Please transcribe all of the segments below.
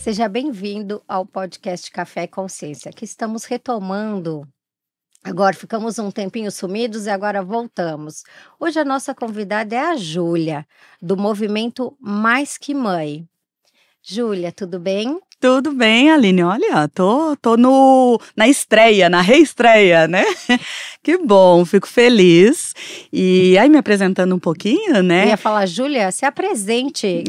Seja bem-vindo ao podcast Café e Consciência, que estamos retomando. Agora ficamos um tempinho sumidos e agora voltamos. Hoje a nossa convidada é a Júlia, do movimento Mais Que Mãe. Júlia, tudo bem? Tudo bem, Aline. Olha, tô na estreia, na reestreia, né? Que bom, fico feliz. E aí, me apresentando um pouquinho, né? Eu ia falar, Júlia, se apresente.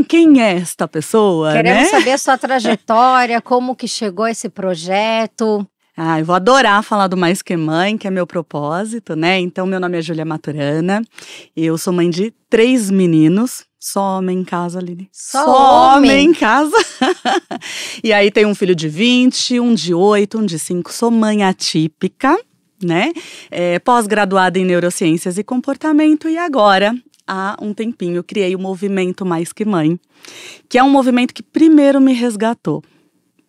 Quem é esta pessoa, Queremos né? saber a sua trajetória, como que chegou esse projeto. Eu vou adorar falar do Mais Que Mãe, que é meu propósito, né? Então, meu nome é Júlia Maturana, eu sou mãe de 3 meninos, só homem em casa, Aline. Só homem em casa. E aí, tem um filho de 20, um de 8, um de 5, sou mãe atípica, né? Pós-graduada em Neurociências e Comportamento e agora, há um tempinho, criei o movimento Mais Que Mãe, que é um movimento que primeiro me resgatou.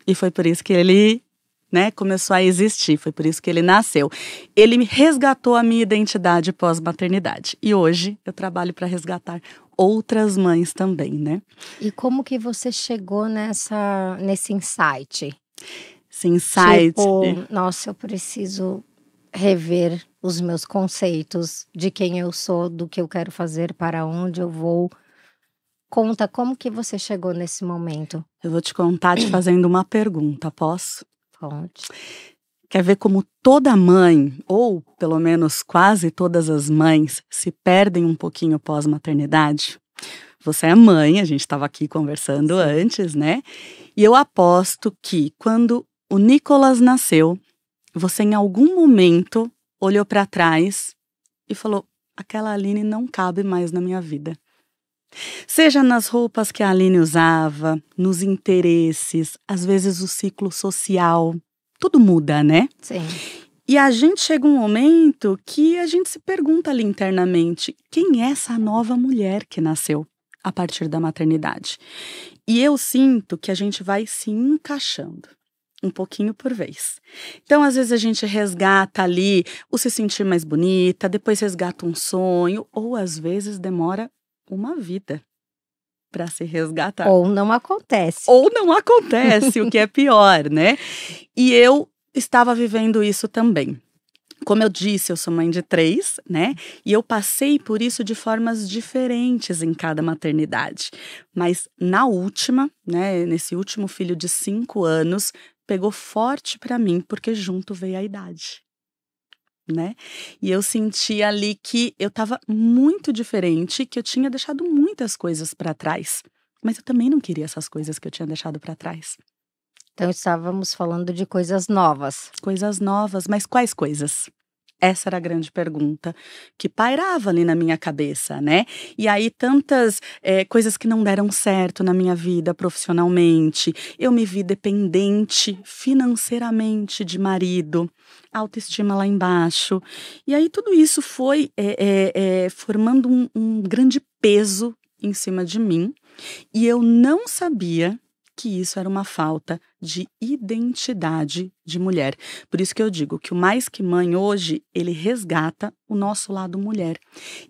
E foi por isso que ele começou a existir, foi por isso que ele nasceu. Ele resgatou a minha identidade pós-maternidade. E hoje eu trabalho para resgatar outras mães também, né? E como que você chegou nesse insight? Esse insight. Nossa, eu preciso rever os meus conceitos de quem eu sou, do que eu quero fazer, para onde eu vou. Conta como que você chegou nesse momento. Eu vou te contar te fazendo uma pergunta, posso? Pode. Quer ver como toda mãe, ou pelo menos quase todas as mães, se perdem um pouquinho pós-maternidade? Você é mãe, a gente estava aqui conversando antes, né? E eu aposto que quando o Nicolas nasceu, você em algum momento olhou para trás e falou: aquela Aline não cabe mais na minha vida. Seja nas roupas que a Aline usava, nos interesses, às vezes o ciclo social, tudo muda, né? Sim. E a gente chega um momento que a gente se pergunta ali internamente, quem é essa nova mulher que nasceu a partir da maternidade? E eu sinto que a gente vai se encaixando, um pouquinho por vez. Então, às vezes a gente resgata ali o se sentir mais bonita, depois resgata um sonho, ou às vezes demora uma vida para se resgatar. Ou não acontece. O que é pior, né? E eu estava vivendo isso também. Como eu disse, eu sou mãe de 3, né? E eu passei por isso de formas diferentes em cada maternidade. Mas na última, né? Nesse último filho de 5 anos, pegou forte para mim, porque junto veio a idade. Né? E eu senti ali que eu estava muito diferente, que eu tinha deixado muitas coisas para trás, mas eu também não queria essas coisas que eu tinha deixado para trás. Então estávamos falando de coisas novas. Coisas novas, mas quais coisas? Essa era a grande pergunta que pairava ali na minha cabeça, né? E aí tantas coisas que não deram certo na minha vida profissionalmente. Eu me vi dependente financeiramente de marido, autoestima lá embaixo. E aí tudo isso foi formando um grande peso em cima de mim. E eu não sabia que isso era uma falta de identidade de mulher. Por isso que eu digo que o Mais Que Mãe hoje, ele resgata o nosso lado mulher.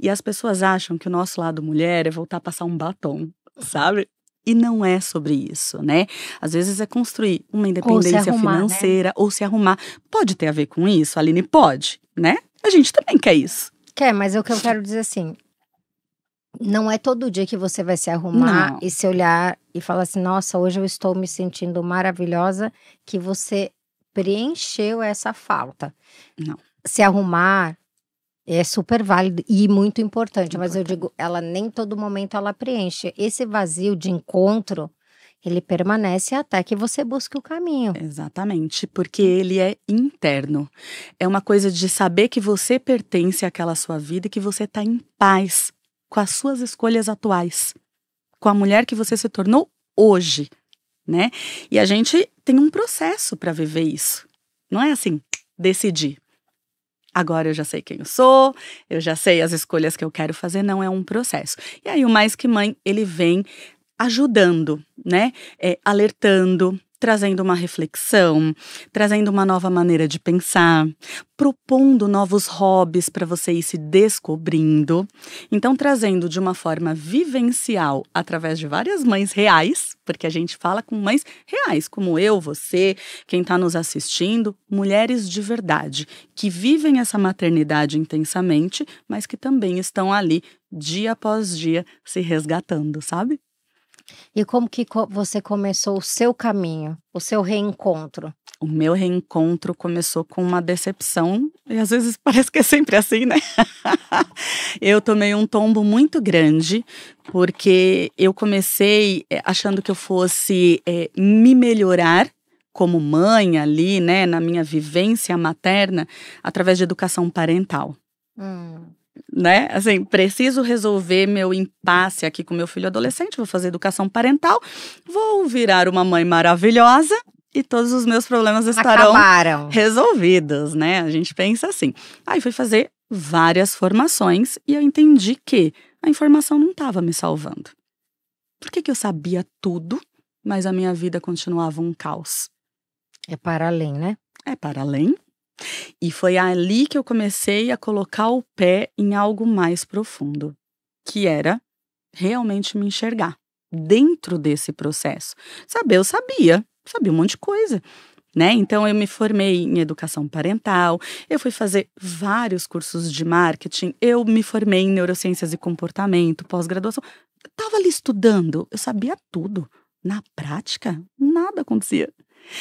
E as pessoas acham que o nosso lado mulher é voltar a passar um batom, sabe? E não é sobre isso, né? Às vezes é construir uma independência financeira, ou se arrumar. Pode ter a ver com isso, Aline? Pode, né? A gente também quer isso. Quer, mas o que eu quero dizer assim, não é todo dia que você vai se arrumar e se olhar e falar assim, nossa, hoje eu estou me sentindo maravilhosa, que você preencheu essa falta. Não. Se arrumar é super válido e muito importante, mas eu digo, ela nem todo momento ela preenche. Esse vazio de encontro, ele permanece até que você busque o caminho. Exatamente, porque ele é interno. É uma coisa de saber que você pertence àquela sua vida e que você está em paz com as suas escolhas atuais, com a mulher que você se tornou hoje, né? E a gente tem um processo para viver isso. Não é assim, decidir. Agora eu já sei quem eu sou, eu já sei as escolhas que eu quero fazer, não é um processo. E aí o Mais Que Mãe, ele vem ajudando, né? Alertando, trazendo uma reflexão, trazendo uma nova maneira de pensar, propondo novos hobbies para você ir se descobrindo. Então, trazendo de uma forma vivencial, através de várias mães reais, porque a gente fala com mães reais, como eu, você, quem está nos assistindo, mulheres de verdade, que vivem essa maternidade intensamente, mas que também estão ali, dia após dia, se resgatando, sabe? E como que você começou o seu caminho, o seu reencontro? O meu reencontro começou com uma decepção, e às vezes parece que é sempre assim, né? Eu tomei um tombo muito grande, porque eu comecei achando que eu fosse me melhorar como mãe ali, né, na minha vivência materna, através de educação parental. Né? Assim, preciso resolver meu impasse aqui com meu filho adolescente, vou fazer educação parental, vou virar uma mãe maravilhosa e todos os meus problemas estarão resolvidos, né? A gente pensa assim. Aí fui fazer várias formações e eu entendi que a informação não estava me salvando. Por que eu sabia tudo, mas a minha vida continuava um caos? É para além, né? É para além. E foi ali que eu comecei a colocar o pé em algo mais profundo, que era realmente me enxergar dentro desse processo. Saber, eu sabia um monte de coisa, né? Então eu me formei em educação parental, eu fui fazer vários cursos de marketing, eu me formei em neurociências e comportamento, pós-graduação. Eu estava ali estudando, eu sabia tudo. Na prática, nada acontecia.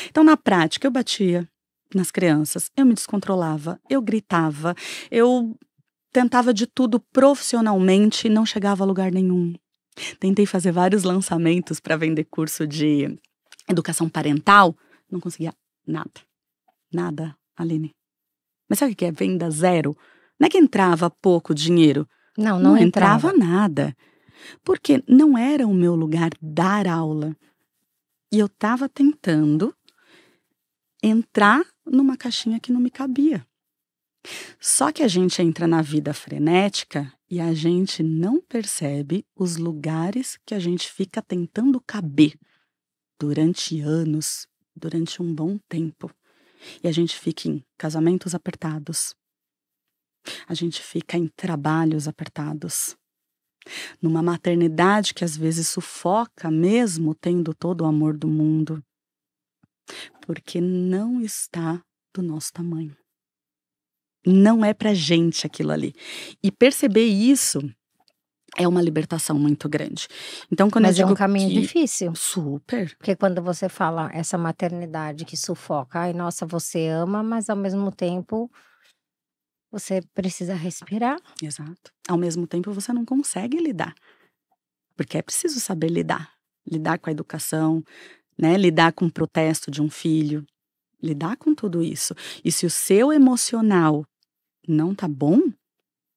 Então, na prática, eu batia nas crianças, eu me descontrolava, eu gritava, eu tentava de tudo profissionalmente e não chegava a lugar nenhum. Tentei fazer vários lançamentos para vender curso de educação parental, não conseguia nada. Nada, Aline. Mas sabe o que é venda zero? Não é que entrava pouco dinheiro. Não entrava nada. Porque não era o meu lugar dar aula. E eu estava tentando entrar numa caixinha que não me cabia. Só que a gente entra na vida frenética e a gente não percebe os lugares que a gente fica tentando caber durante anos, durante um bom tempo. E a gente fica em casamentos apertados. A gente fica em trabalhos apertados. Numa maternidade que às vezes sufoca mesmo tendo todo o amor do mundo. Porque não está do nosso tamanho. Não é pra gente aquilo ali. E perceber isso é uma libertação muito grande. Então, quando Mas eu digo é um caminho que... difícil. Super. Porque quando você fala essa maternidade que sufoca, ai, nossa, você ama, mas ao mesmo tempo você precisa respirar. Exato. Ao mesmo tempo, você não consegue lidar. Porque é preciso saber lidar. Lidar com a educação, né? Lidar com o protesto de um filho. Lidar com tudo isso. E se o seu emocional não tá bom,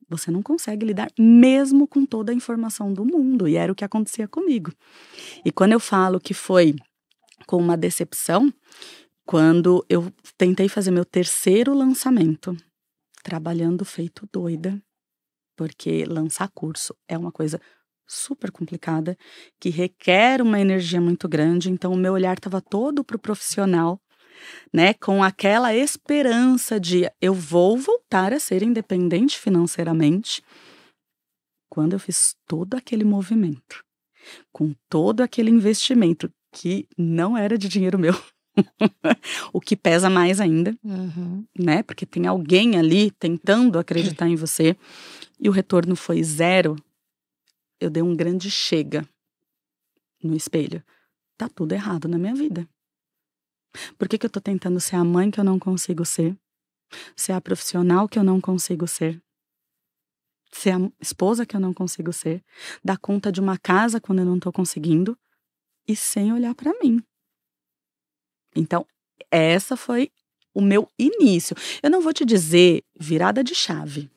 você não consegue lidar mesmo com toda a informação do mundo. E era o que acontecia comigo. E quando eu falo que foi com uma decepção, quando eu tentei fazer meu terceiro lançamento, trabalhando feito doida, porque lançar curso é uma coisa super complicada, que requer uma energia muito grande, então o meu olhar estava todo pro profissional, né, com aquela esperança de eu vou voltar a ser independente financeiramente. Quando eu fiz todo aquele movimento, com todo aquele investimento, que não era de dinheiro meu, o que pesa mais ainda, né, porque tem alguém ali tentando acreditar em você, e o retorno foi zero, eu dei um grande chega no espelho. Tá tudo errado na minha vida. Por que eu tô tentando ser a mãe que eu não consigo ser? Ser a profissional que eu não consigo ser? Ser a esposa que eu não consigo ser? Dar conta de uma casa quando eu não tô conseguindo? E sem olhar pra mim. Então, essa foi o meu início. Eu não vou te dizer virada de chave.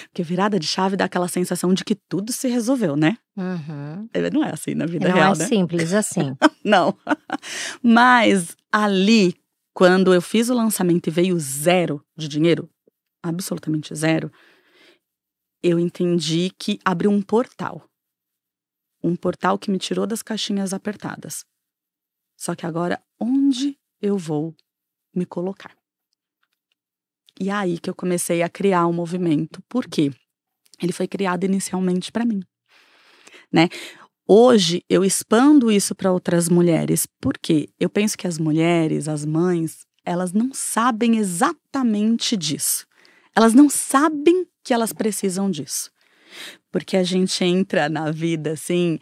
Porque virada de chave dá aquela sensação de que tudo se resolveu, né? Não é assim na vida real, né? Não é simples assim. Não. Mas ali, quando eu fiz o lançamento e veio zero de dinheiro, absolutamente zero, eu entendi que abriu um portal. Um portal que me tirou das caixinhas apertadas. Só que agora, onde eu vou me colocar? E é aí que eu comecei a criar um movimento. Por quê? Ele foi criado inicialmente para mim, né? Hoje eu expando isso para outras mulheres. Por quê? Eu penso que as mulheres, as mães, elas não sabem exatamente disso. Elas não sabem que elas precisam disso. Porque a gente entra na vida, assim,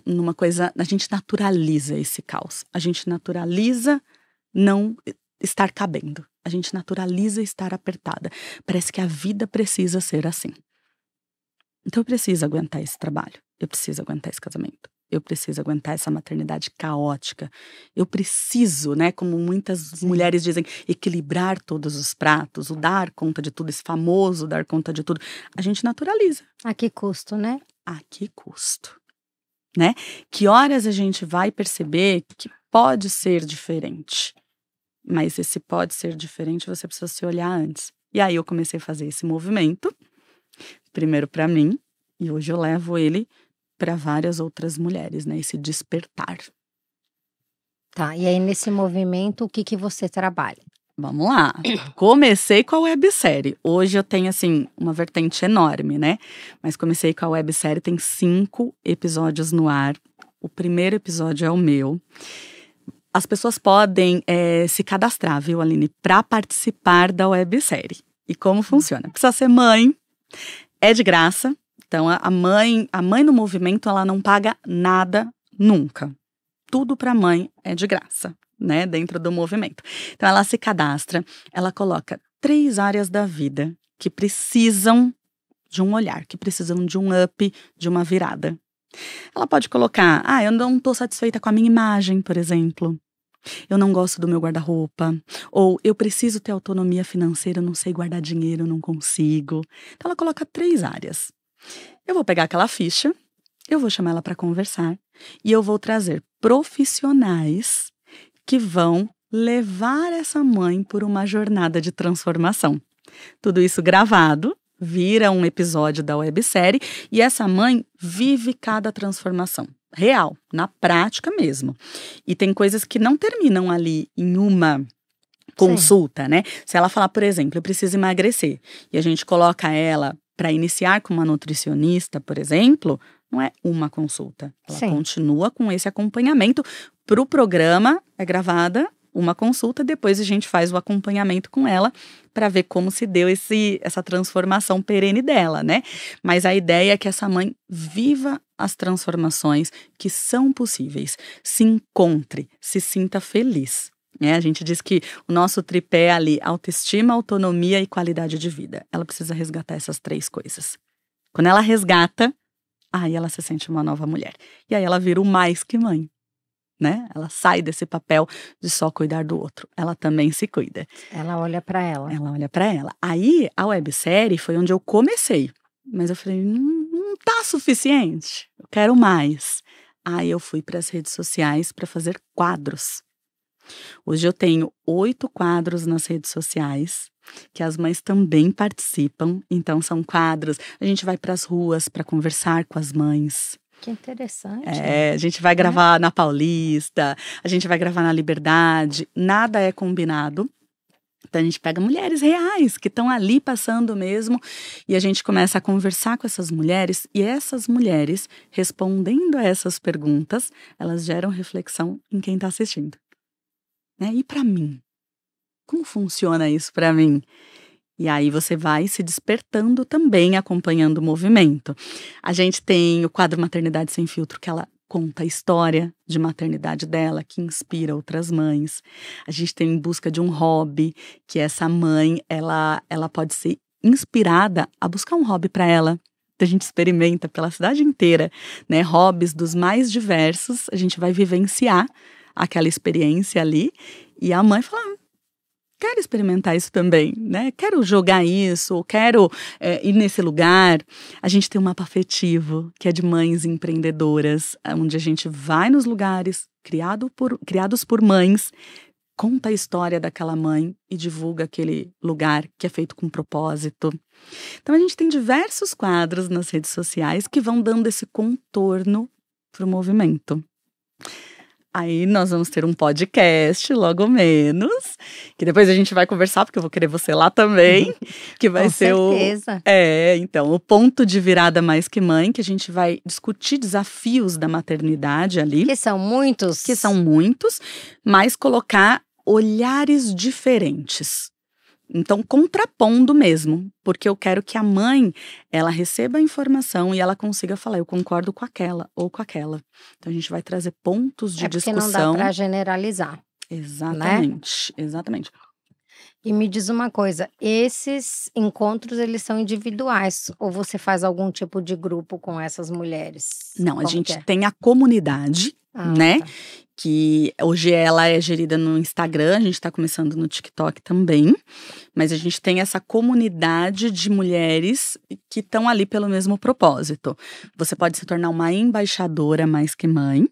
numa coisa... A gente naturaliza esse caos. A gente naturaliza não estar cabendo. A gente naturaliza estar apertada. Parece que a vida precisa ser assim. Então eu preciso aguentar esse trabalho. Eu preciso aguentar esse casamento. Eu preciso aguentar essa maternidade caótica. Eu preciso, né, como muitas mulheres dizem, equilibrar todos os pratos, o dar conta de tudo, esse famoso dar conta de tudo. A gente naturaliza. A que custo, né? A que custo? Né? Que horas a gente vai perceber que pode ser diferente? Mas esse pode ser diferente, você precisa se olhar antes. E aí eu comecei a fazer esse movimento, primeiro para mim, e hoje eu levo ele para várias outras mulheres, né? Esse despertar. Tá, e aí nesse movimento, o que que você trabalha? Vamos lá. Comecei com a websérie. Hoje eu tenho, assim, uma vertente enorme, né? Mas comecei com a websérie, tem 5 episódios no ar. O primeiro episódio é o meu. As pessoas podem se cadastrar, viu, Aline? Para participar da websérie. E como funciona? Precisa ser mãe, é de graça. Então, a mãe no movimento, ela não paga nada nunca. Tudo para a mãe é de graça, né? Dentro do movimento. Então, ela se cadastra, ela coloca 3 áreas da vida que precisam de um olhar, que precisam de um up, de uma virada. Ela pode colocar, eu não estou satisfeita com a minha imagem, por exemplo. Eu não gosto do meu guarda-roupa. Ou eu preciso ter autonomia financeira, eu não sei guardar dinheiro, eu não consigo. Então, ela coloca 3 áreas. Eu vou pegar aquela ficha, eu vou chamar ela para conversar e eu vou trazer profissionais que vão levar essa mãe por uma jornada de transformação. Tudo isso gravado, vira um episódio da websérie e essa mãe vive cada transformação. Real, na prática mesmo. E tem coisas que não terminam ali em uma consulta, né? Se ela falar, por exemplo, eu preciso emagrecer e a gente coloca ela para iniciar com uma nutricionista, por exemplo, não é uma consulta. Ela continua com esse acompanhamento. Para o programa, é gravada uma consulta, depois a gente faz o acompanhamento com ela para ver como se deu essa transformação perene dela, né? Mas a ideia é que essa mãe viva as transformações que são possíveis, se encontre, se sinta feliz. A gente diz que o nosso tripé é ali, autoestima, autonomia e qualidade de vida. Ela precisa resgatar essas 3 coisas. Quando ela resgata, aí ela se sente uma nova mulher. E aí ela vira o mais que mãe, né? Ela sai desse papel de só cuidar do outro. Ela também se cuida. Ela olha para ela. Ela olha para ela. Aí, a websérie foi onde eu comecei. Mas eu falei, não tá suficiente. Eu quero mais. Aí eu fui para as redes sociais para fazer quadros. Hoje eu tenho 8 quadros nas redes sociais, que as mães também participam. Então são quadros, a gente vai para as ruas para conversar com as mães. Que interessante. A gente vai gravar na Paulista, a gente vai gravar na Liberdade, nada é combinado. Então a gente pega mulheres reais que estão ali passando mesmo e a gente começa a conversar com essas mulheres e essas mulheres, respondendo a essas perguntas, elas geram reflexão em quem está assistindo. E para mim? Como funciona isso para mim? E aí você vai se despertando também, acompanhando o movimento. A gente tem o quadro Maternidade Sem Filtro, que ela conta a história de maternidade dela, que inspira outras mães. A gente tem Em Busca de um Hobby, que essa mãe, ela pode ser inspirada a buscar um hobby para ela. A gente experimenta pela cidade inteira, né? Hobbies dos mais diversos, a gente vai vivenciar aquela experiência ali, e a mãe fala, quero experimentar isso também, né? Quero jogar isso, quero ir nesse lugar. A gente tem um mapa afetivo, que é de mães empreendedoras, onde a gente vai nos lugares criados por mães, conta a história daquela mãe e divulga aquele lugar que é feito com propósito. Então a gente tem diversos quadros nas redes sociais que vão dando esse contorno para o movimento. Aí nós vamos ter um podcast, logo menos, que depois a gente vai conversar, porque eu vou querer você lá também, que vai Com ser certeza. então, o ponto de virada mais que mãe, que a gente vai discutir desafios da maternidade ali, Que são muitos. que são muitos, mas colocar olhares diferentes. Então, contrapondo mesmo, porque eu quero que a mãe, ela receba a informação e ela consiga falar, eu concordo com aquela ou com aquela. Então, a gente vai trazer pontos de Porque não dá discussão. para generalizar, né? Exatamente, exatamente. E me diz uma coisa, esses encontros eles são individuais ou você faz algum tipo de grupo com essas mulheres? Não, a Como gente que é? tem a comunidade, né? Tá. Que hoje ela é gerida no Instagram, a gente está começando no TikTok também, mas a gente tem essa comunidade de mulheres que estão ali pelo mesmo propósito. Você pode se tornar uma embaixadora mais que mãe,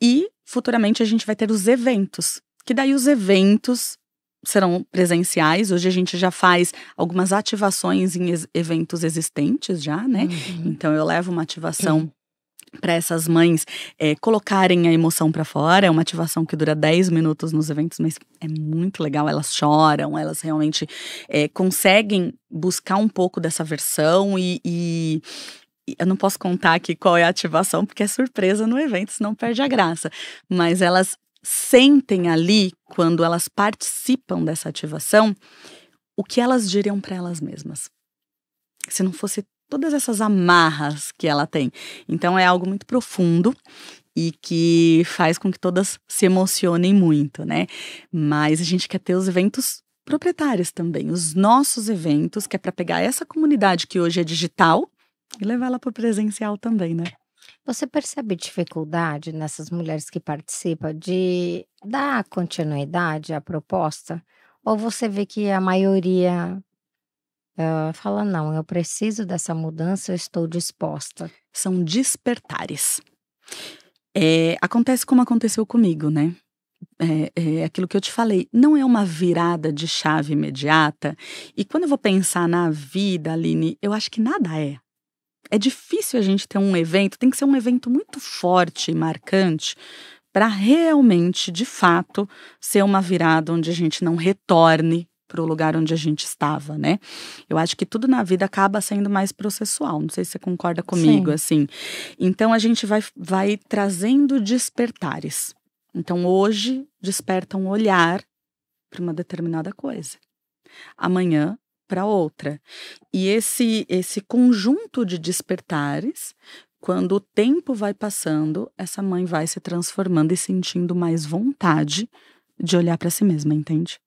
e futuramente a gente vai ter os eventos, que daí os eventos serão presenciais. Hoje a gente já faz algumas ativações em eventos existentes já, né? Então eu levo uma ativação para essas mães colocarem a emoção para fora. É uma ativação que dura 10 minutos nos eventos, mas é muito legal. Elas choram, elas realmente conseguem buscar um pouco dessa versão e eu não posso contar aqui qual é a ativação, porque é surpresa no evento, senão perde a graça. Mas elas sentem ali, quando elas participam dessa ativação, o que elas diriam para elas mesmas. Se não fosse todas essas amarras que ela tem. Então é algo muito profundo e que faz com que todas se emocionem muito, né? Mas a gente quer ter os eventos proprietários também, os nossos eventos, que é para pegar essa comunidade que hoje é digital e levar ela para o presencial também, né? Você percebe dificuldade nessas mulheres que participam de dar continuidade à proposta? Ou você vê que a maioria fala: "Não, eu preciso dessa mudança, eu estou disposta"? São despertares. Acontece como aconteceu comigo, né? É aquilo que eu te falei, não é uma virada de chave imediata. E quando eu vou pensar na vida, Aline, eu acho que nada é. É difícil a gente ter um evento, tem que ser um evento muito forte e marcante para realmente, de fato, ser uma virada onde a gente não retorne para o lugar onde a gente estava, né? Eu acho que tudo na vida acaba sendo mais processual, não sei se você concorda comigo, Sim. assim. Então a gente vai trazendo despertares. Então hoje desperta um olhar para uma determinada coisa. Amanhã para outra. E esse conjunto de despertares, quando o tempo vai passando, essa mãe vai se transformando e sentindo mais vontade de olhar para si mesma, entende?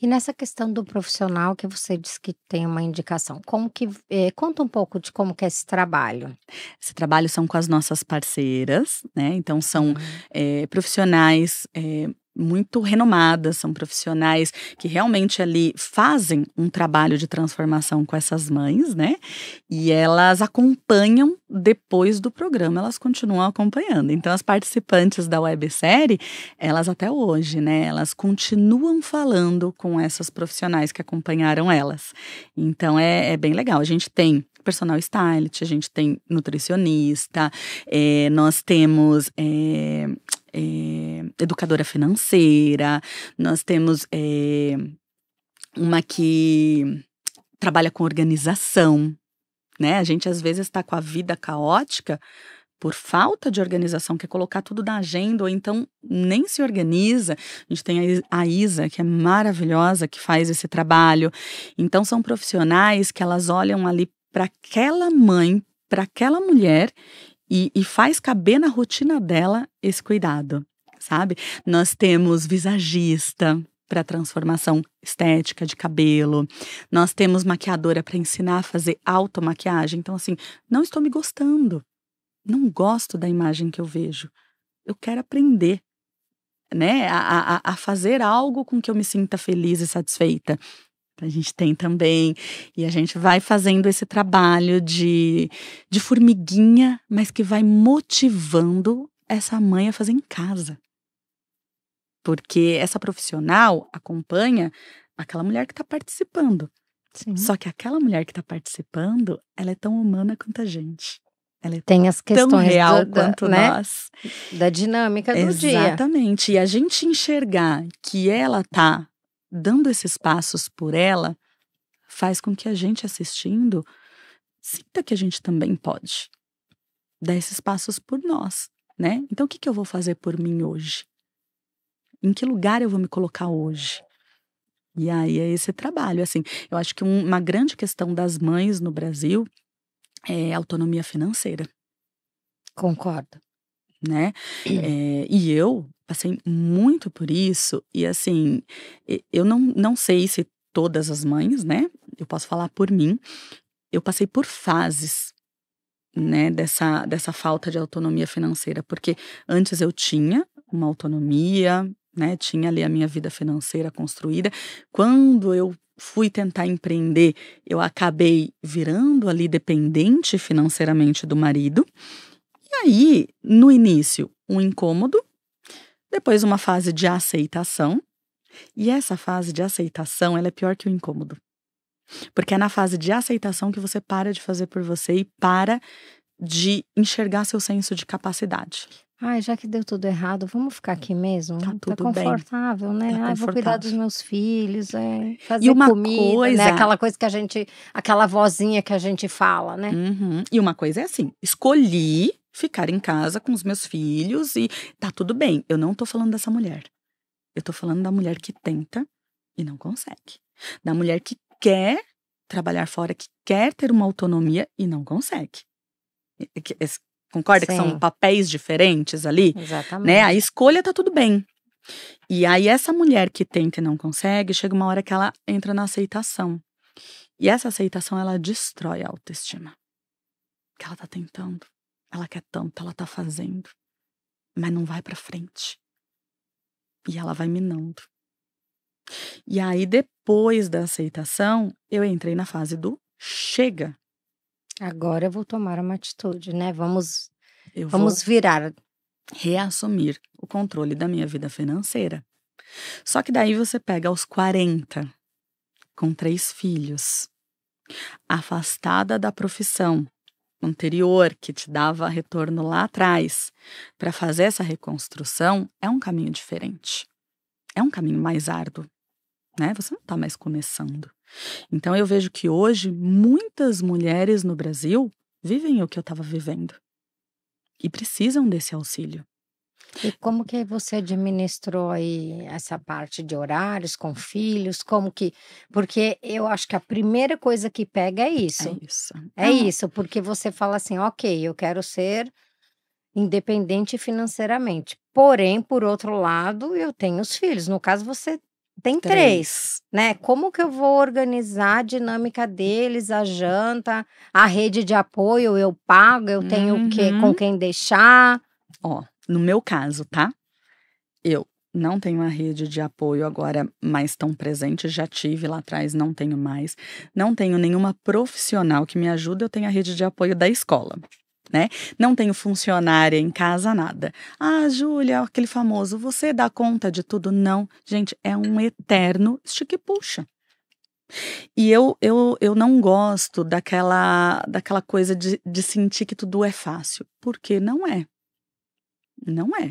E nessa questão do profissional que você disse que tem uma indicação, como que conta um pouco de como que é esse trabalho? Esse trabalho são com as nossas parceiras, né? Então são Hum. profissionais muito renomadas, são profissionais que realmente ali fazem um trabalho de transformação com essas mães, né? E elas acompanham depois do programa, elas continuam acompanhando. Então as participantes da websérie, elas até hoje, né? Elas continuam falando com essas profissionais que acompanharam elas. Então é bem legal. A gente tem personal stylist, a gente tem nutricionista, nós temos educadora financeira, nós temos uma que trabalha com organização, né? A gente às vezes está com a vida caótica por falta de organização, quer colocar tudo na agenda, ou então nem se organiza. A gente tem a Isa, que é maravilhosa, que faz esse trabalho. Então são profissionais que elas olham ali para aquela mãe, para aquela mulher e faz caber na rotina dela esse cuidado, sabe? Nós temos visagista para transformação estética de cabelo. Nós temos maquiadora para ensinar a fazer automaquiagem. Então, assim, não estou me gostando. Não gosto da imagem que eu vejo. Eu quero aprender, né? A fazer algo com que eu me sinta feliz e satisfeita. A gente tem também, e a gente vai fazendo esse trabalho de formiguinha, mas que vai motivando essa mãe a fazer em casa. Porque essa profissional acompanha aquela mulher que está participando. Sim. Só que aquela mulher que está participando, ela é tão humana quanto a gente. Ela é Tem as tão questões real quanto né, nós. da dinâmica do dia. Exatamente. E a gente enxergar que ela tá dando esses passos por ela, faz com que a gente assistindo sinta que a gente também pode dar esses passos por nós, né? Então o que eu vou fazer por mim hoje? Em que lugar eu vou me colocar hoje? E aí é esse trabalho, assim, eu acho que uma grande questão das mães no Brasil é a autonomia financeira, Concordo. né? E eu passei muito por isso, e assim, eu não sei se todas as mães, né? Eu posso falar por mim, eu passei por fases, né, dessa falta de autonomia financeira, porque antes eu tinha uma autonomia, né, tinha ali a minha vida financeira construída. Quando eu fui tentar empreender, eu acabei virando ali dependente financeiramente do marido. E aí, no início, um incômodo, depois uma fase de aceitação. E essa fase de aceitação, ela é pior que o incômodo. Porque é na fase de aceitação que você para de fazer por você e para de enxergar seu senso de capacidade. Ai, já que deu tudo errado, vamos ficar aqui mesmo? Tá Tá tudo bem, confortável, né? tá Ai, vou cuidar dos confortável. meus filhos, E fazer uma comida, né? coisa Aquela coisa que a gente, aquela vozinha que a gente fala, né? E uma coisa é assim, escolhi ficar em casa com os meus filhos e tá tudo bem. Eu não tô falando dessa mulher. Eu tô falando da mulher que tenta e não consegue. Da mulher que quer trabalhar fora, que quer ter uma autonomia e não consegue. Concorda que são Sim, papéis diferentes ali, né? A exatamente. escolha tá tudo bem. E aí essa mulher que tenta e não consegue, chega uma hora que ela entra na aceitação. E essa aceitação, ela destrói a autoestima. Que ela tá tentando, ela quer tanto, ela tá fazendo, mas não vai pra frente. E ela vai minando. E aí depois da aceitação, eu entrei na fase do chega. Agora eu vou tomar uma atitude, né? Eu vou Vamos virar. reassumir o controle da minha vida financeira. Só que daí você pega aos 40, com 3 filhos, afastada da profissão anterior que te dava retorno lá atrás, para fazer essa reconstrução, é um caminho diferente. É um caminho mais árduo, né? Você não está mais começando. Então eu vejo que hoje muitas mulheres no Brasil vivem o que eu estava vivendo e precisam desse auxílio. E como que você administrou aí essa parte de horários com filhos? Como que porque eu acho que a primeira coisa que pega é É isso. isso. É isso, porque você fala assim: "Ok, eu quero ser independente financeiramente, porém, por outro lado, eu tenho os filhos", no caso você tem 3, 3. né. Como que eu vou organizar a dinâmica deles, a janta, a rede de apoio eu pago, eu tenho o quê com Uhum. quem deixar? Ó, no meu caso, tá? Eu não tenho uma rede de apoio agora mais tão presente, já tive lá atrás, não tenho mais. Não tenho nenhuma profissional que me ajude, eu tenho a rede de apoio da escola, né. Não tenho funcionária em casa, nada. "Ah, Júlia", aquele famoso, "você dá conta de tudo?". Não, gente, é um eterno estica e puxa. E eu não gosto daquela coisa de sentir que tudo é fácil, porque não é, não é.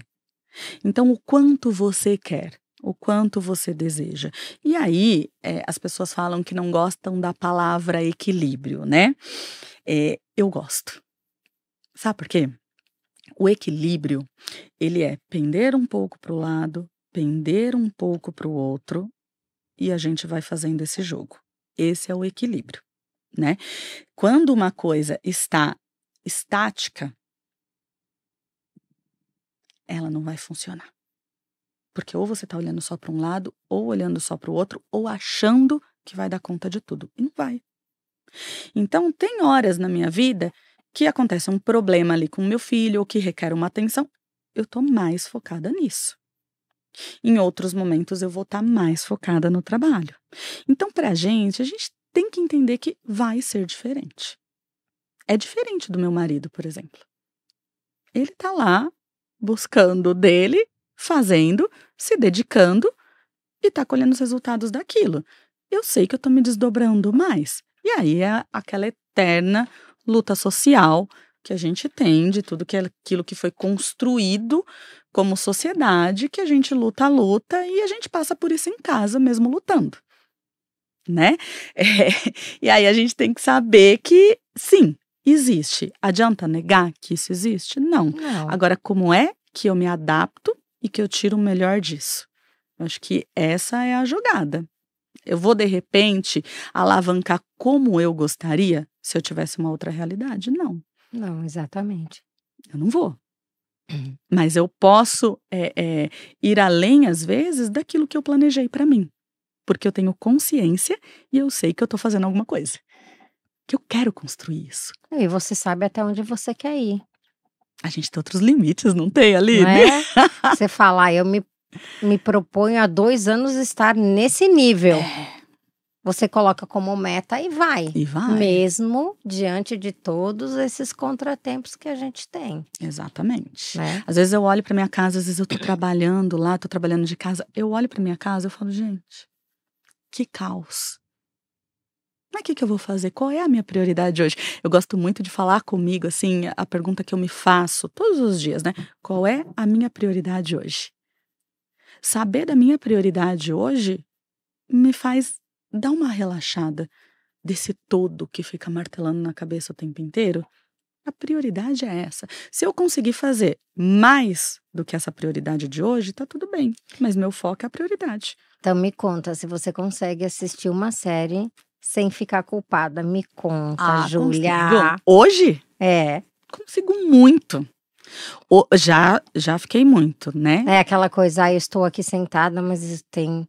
Então, o quanto você quer, o quanto você deseja. E aí, as pessoas falam que não gostam da palavra equilíbrio, né? Eu gosto. Sabe por quê? O equilíbrio, ele é pender um pouco para o lado, pender um pouco para o outro, e a gente vai fazendo esse jogo. Esse é o equilíbrio, né? Quando uma coisa está estática, ela não vai funcionar. Porque ou você está olhando só para um lado, ou olhando só para o outro, ou achando que vai dar conta de tudo. E não vai. Então, tem horas na minha vida que acontece um problema ali com o meu filho, ou que requer uma atenção. Eu estou mais focada nisso. Em outros momentos, eu vou estar mais focada no trabalho. Então, para a gente tem que entender que vai ser diferente. É diferente do meu marido, por exemplo. Ele está lá buscando o dele, fazendo, se dedicando e está colhendo os resultados daquilo. Eu sei que eu estou me desdobrando mais. E aí é aquela eterna luta social que a gente tem, de tudo que aquilo que foi construído como sociedade, que a gente luta a luta e a gente passa por isso em casa mesmo lutando, né? E aí a gente tem que saber que, sim, existe. Adianta negar que isso existe? Não. Não. Agora, como é que eu me adapto e que eu tiro o melhor disso? Eu acho que essa é a jogada. Eu vou, de repente, alavancar como eu gostaria se eu tivesse uma outra realidade? Não, Não, exatamente. eu não vou. Mas eu posso ir além, às vezes, daquilo que eu planejei para mim. Porque eu tenho consciência e eu sei que eu tô fazendo alguma coisa. Que eu quero construir isso. E você sabe até onde você quer ir, A gente tem outros limites, não tem, Aline? não é? Você falar, eu me proponho há 2 anos estar nesse nível. Você coloca como meta e vai. E vai. Mesmo diante de todos esses contratempos que a gente tem, Exatamente. né? Às vezes eu olho pra minha casa, às vezes eu tô trabalhando lá, tô trabalhando de casa. Eu olho pra minha casa e eu falo, gente, que caos. Mas o que eu vou fazer? Qual é a minha prioridade hoje? Eu gosto muito de falar comigo, assim, a pergunta que eu me faço todos os dias, né? Qual é a minha prioridade hoje? Saber da minha prioridade hoje me faz dar uma relaxada desse todo que fica martelando na cabeça o tempo inteiro. A prioridade é essa. Se eu conseguir fazer mais do que essa prioridade de hoje, tá tudo bem. Mas meu foco é a prioridade. Então me conta se você consegue assistir uma série sem ficar culpada. Me conta, Júlia. Consigo. Hoje? É. Consigo muito. Já fiquei muito, né? É aquela coisa, eu estou aqui sentada, mas tem.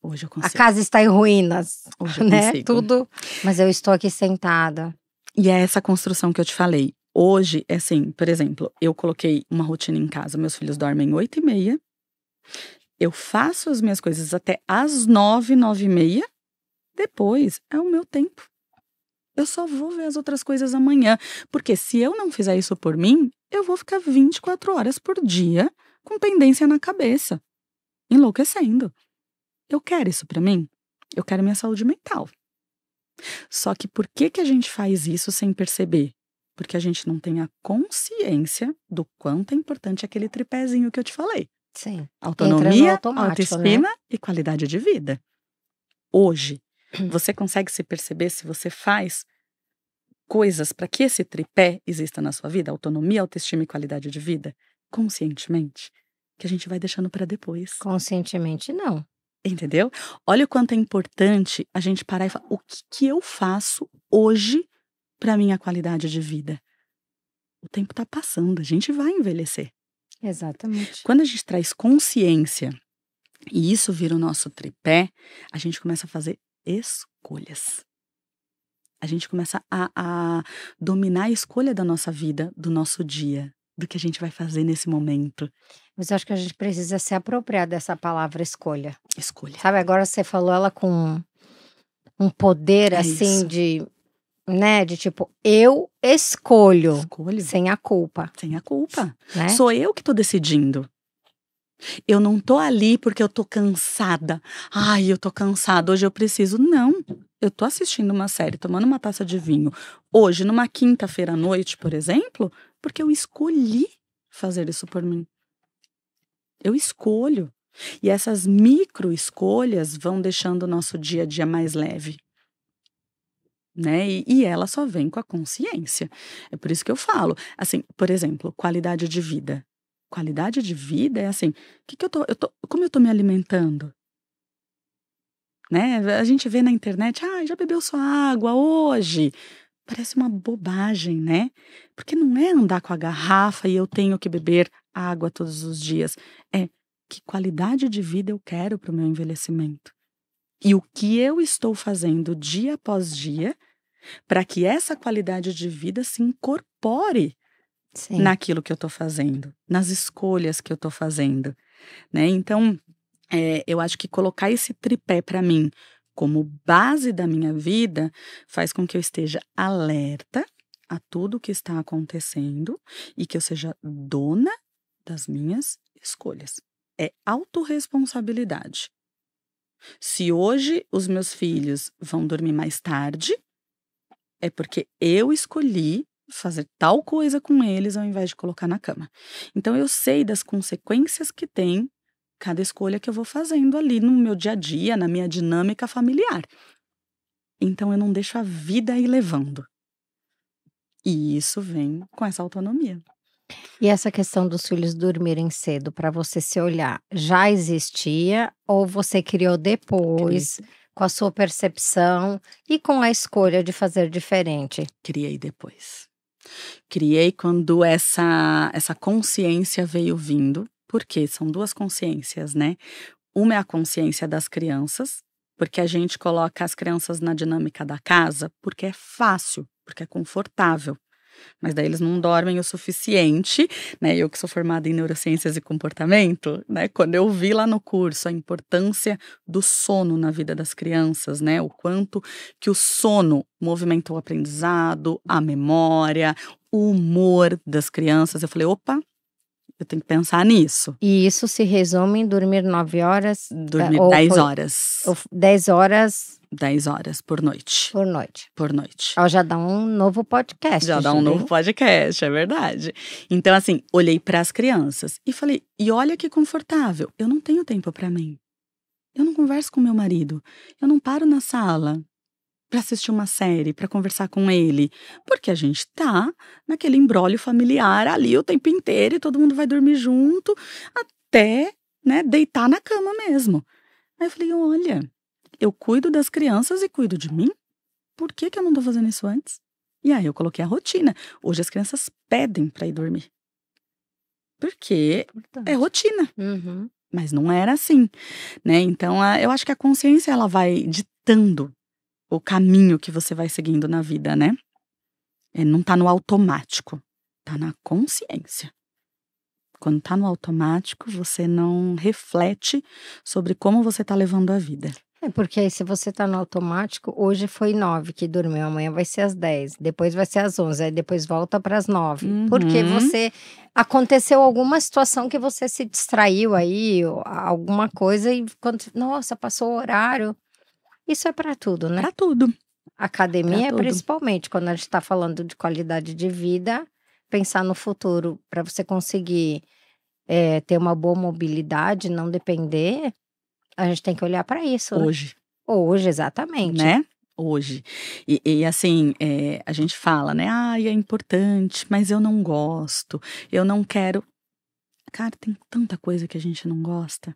Hoje eu A consigo. casa está em ruínas, Hoje eu né? consigo. Tudo. Mas eu estou aqui sentada. E é essa construção que eu te falei. Hoje, é assim, por exemplo, eu coloquei uma rotina em casa. Meus filhos dormem 8h30. Eu faço as minhas coisas até às 9, 9h30. Depois é o meu tempo. Eu só vou ver as outras coisas amanhã. Porque se eu não fizer isso por mim, eu vou ficar 24 horas por dia com pendência na cabeça, enlouquecendo. Eu quero isso pra mim? Eu quero minha saúde mental. Só que por que a gente faz isso sem perceber? Porque a gente não tem a consciência do quanto é importante aquele tripézinho que eu te falei. Sim. Entra no Autonomia, automático, autoestima né? e qualidade de vida. Hoje, você consegue se perceber se você faz coisas para que esse tripé exista na sua vida? Autonomia, autoestima e qualidade de vida? Conscientemente? Que a gente vai deixando para depois. Conscientemente, não. Entendeu? Olha o quanto é importante a gente parar e falar, o que eu faço hoje para minha qualidade de vida? O tempo tá passando, a gente vai envelhecer. Exatamente. Quando a gente traz consciência e isso vira o nosso tripé, a gente começa a fazer escolhas. A gente começa a dominar a escolha da nossa vida, do nosso dia, do que a gente vai fazer nesse momento. Mas eu acho que a gente precisa se apropriar dessa palavra escolha. Escolha. Sabe, agora você falou ela com um poder, É assim, isso. de, né, de tipo, eu escolho, Escolho. sem a culpa, Sem a culpa. né? Sou eu que tô decidindo. Eu não tô ali porque eu tô cansada. Ai, eu tô cansada, hoje eu preciso. Não. Eu tô assistindo uma série, tomando uma taça de vinho. Hoje, numa quinta-feira à noite, por exemplo, porque eu escolhi fazer isso por mim. Eu escolho. E essas micro escolhas vão deixando o nosso dia a dia mais leve. Né? E ela só vem com a consciência. É por isso que eu falo. Assim, por exemplo, qualidade de vida. Qualidade de vida é assim, como eu tô me alimentando? Né? A gente vê na internet, já bebeu sua água hoje? Parece uma bobagem, né? Porque não é andar com a garrafa e eu tenho que beber água todos os dias. É que qualidade de vida eu quero para o meu envelhecimento. E o que eu estou fazendo dia após dia para que essa qualidade de vida se incorpore Sim. naquilo que eu estou fazendo, nas escolhas que eu estou fazendo, né? Então, eu acho que colocar esse tripé para mim como base da minha vida faz com que eu esteja alerta a tudo o que está acontecendo e que eu seja dona das minhas escolhas. É autorresponsabilidade. Se hoje os meus filhos vão dormir mais tarde, é porque eu escolhi fazer tal coisa com eles ao invés de colocar na cama. Então eu sei das consequências que tem cada escolha que eu vou fazendo ali no meu dia a dia, na minha dinâmica familiar. Então eu não deixo a vida ir levando. E isso vem com essa autonomia. E essa questão dos filhos dormirem cedo, para você se olhar, já existia ou você criou depois, com a sua percepção e com a escolha de fazer diferente? Criei depois. Criei quando essa consciência veio vindo, porque são duas consciências, né? Uma é a consciência das crianças, porque a gente coloca as crianças na dinâmica da casa, porque é fácil, porque é confortável. Mas daí eles não dormem o suficiente, né? Eu que sou formada em neurociências e comportamento, né? Quando eu vi lá no curso a importância do sono na vida das crianças, né? O quanto que o sono movimenta o aprendizado, a memória, o humor das crianças, eu falei, opa, eu tenho que pensar nisso. E isso se resume em dormir 9 horas, Dormir ou 10 foi horas. ou 10 horas 10 horas por noite. por noite. Por noite. Ó, já dá um novo podcast, Já dá um Júlia, novo hein? podcast, é verdade. Então, assim, olhei para as crianças e falei: e olha que confortável, eu não tenho tempo para mim. Eu não converso com meu marido. Eu não paro na sala para assistir uma série, para conversar com ele, porque a gente tá naquele imbróglio familiar ali o tempo inteiro e todo mundo vai dormir junto até, né, deitar na cama mesmo. Aí eu falei: olha, eu cuido das crianças e cuido de mim. Por que que eu não tô fazendo isso antes? E aí eu coloquei a rotina. Hoje as crianças pedem para ir dormir. Porque é rotina. Uhum. Mas não era assim, né? Então, eu acho que a consciência ela vai ditando o caminho que você vai seguindo na vida, né? Não tá no automático, tá na consciência. Quando tá no automático, você não reflete sobre como você tá levando a vida. É, porque aí se você tá no automático, hoje foi 9 que dormiu, amanhã vai ser às 10, depois vai ser às 11, aí depois volta para as 9. Porque você aconteceu alguma situação que você se distraiu aí, ou alguma coisa e quando nossa, passou o horário. Isso é para tudo, né? Pra tudo. Academia, Pra tudo. principalmente, quando a gente tá falando de qualidade de vida, pensar no futuro para você conseguir, ter uma boa mobilidade, não depender, a gente tem que olhar para isso, né? Hoje. Hoje, exatamente. Né? Hoje. E assim, a gente fala, né? Ai, é importante, mas eu não gosto, eu não quero. Cara, tem tanta coisa que a gente não gosta,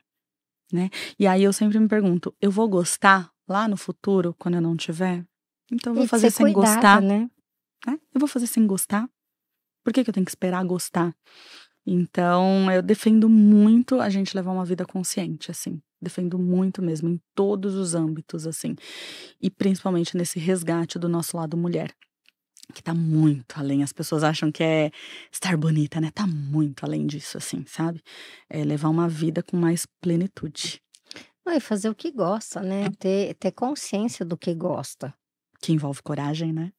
né? E aí eu sempre me pergunto, eu vou gostar lá no futuro, quando eu não tiver? Então eu vou E de fazer ser sem cuidada, gostar, né? né? Eu vou fazer sem gostar? Por que que eu tenho que esperar gostar? Então, eu defendo muito a gente levar uma vida consciente, assim. Defendo muito mesmo, em todos os âmbitos, assim. E principalmente nesse resgate do nosso lado mulher, que tá muito além. As pessoas acham que é estar bonita, né? Tá muito além disso, assim, sabe? É levar uma vida com mais plenitude. Não, e fazer o que gosta, né? Ter consciência do que gosta. Que envolve coragem, né?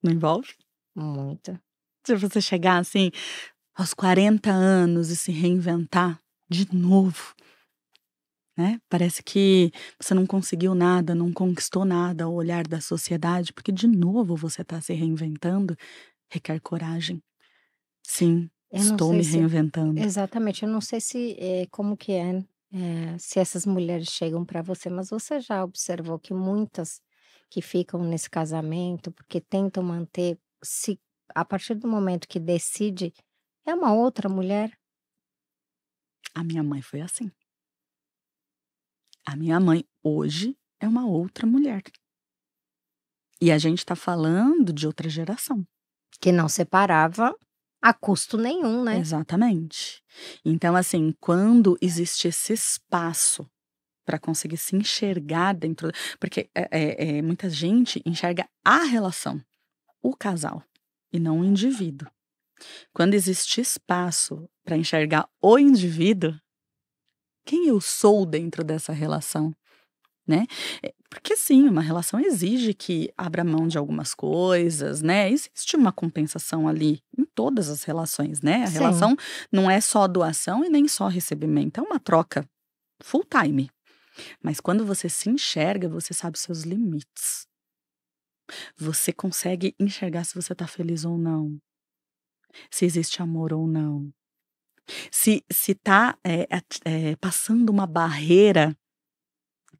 Não envolve? Muito. Se você chegar, assim, aos 40 anos e se reinventar de novo, né? Parece que você não conseguiu nada, não conquistou nada ao olhar da sociedade, porque de novo você está se reinventando, requer coragem. Sim, Eu não estou sei me se reinventando. exatamente, eu não sei se, como que é, se essas mulheres chegam para você, mas você já observou que muitas que ficam nesse casamento, porque tentam manter, se a partir do momento que decide, é uma outra mulher? A minha mãe foi assim. A minha mãe hoje é uma outra mulher. E a gente está falando de outra geração. Que não separava a custo nenhum, né? Exatamente. Então, assim, quando existe esse espaço para conseguir se enxergar dentro. Porque muita gente enxerga a relação, o casal, e não o indivíduo. Quando existe espaço para enxergar o indivíduo, quem eu sou dentro dessa relação, né? Porque sim, uma relação exige que abra mão de algumas coisas, né? Existe uma compensação ali em todas as relações, né? A Sim. relação não é só doação e nem só recebimento, é uma troca full time. Mas quando você se enxerga, você sabe seus limites. Você consegue enxergar se você tá feliz ou não, se existe amor ou não, se tá, passando uma barreira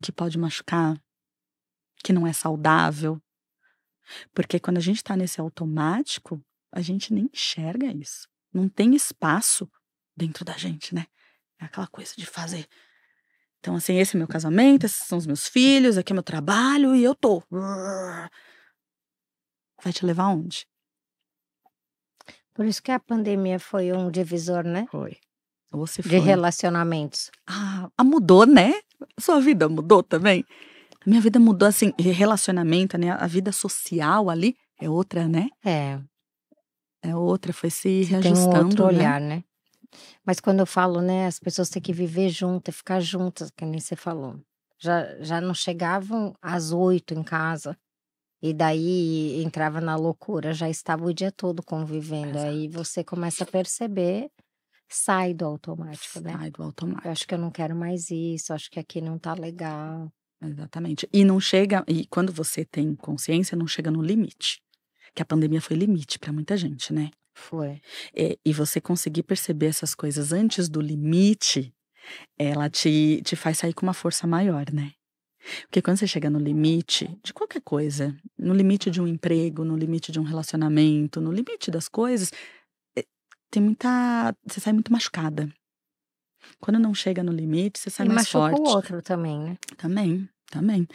que pode machucar, que não é saudável, porque quando a gente tá nesse automático, a gente nem enxerga isso, não tem espaço dentro da gente, né, é aquela coisa de fazer. Então, assim, esse é meu casamento, esses são os meus filhos, aqui é meu trabalho e eu tô. Vai te levar aonde? Por isso que a pandemia foi um divisor, né, Foi. Ou se de foi. relacionamentos. Mudou, né? Sua vida mudou também? Minha vida mudou, assim, relacionamento, né, a vida social ali é outra, né, É, é outra, foi se você tem um outro reajustando, né. olhar, né. Mas quando eu falo, né, as pessoas têm que viver juntas, ficar juntas, que nem você falou. Já não chegavam às 8 em casa, e daí entrava na loucura, já estava o dia todo convivendo, aí Exato. você começa a perceber, sai do automático, né. Sai do Eu acho automático. que eu não quero mais isso, acho que aqui não tá legal. Exatamente. E não chega e quando você tem consciência, não chega no limite, que a pandemia foi limite pra muita gente, né. Foi. E você conseguir perceber essas coisas antes do limite, ela te faz sair com uma força maior, né. Porque quando você chega no limite de qualquer coisa, no limite de um emprego, no limite de um relacionamento, no limite das coisas, eh, tem muita você sai muito machucada. Quando não chega no limite, você sai E mais machuca o forte. outro também, né. Também, também.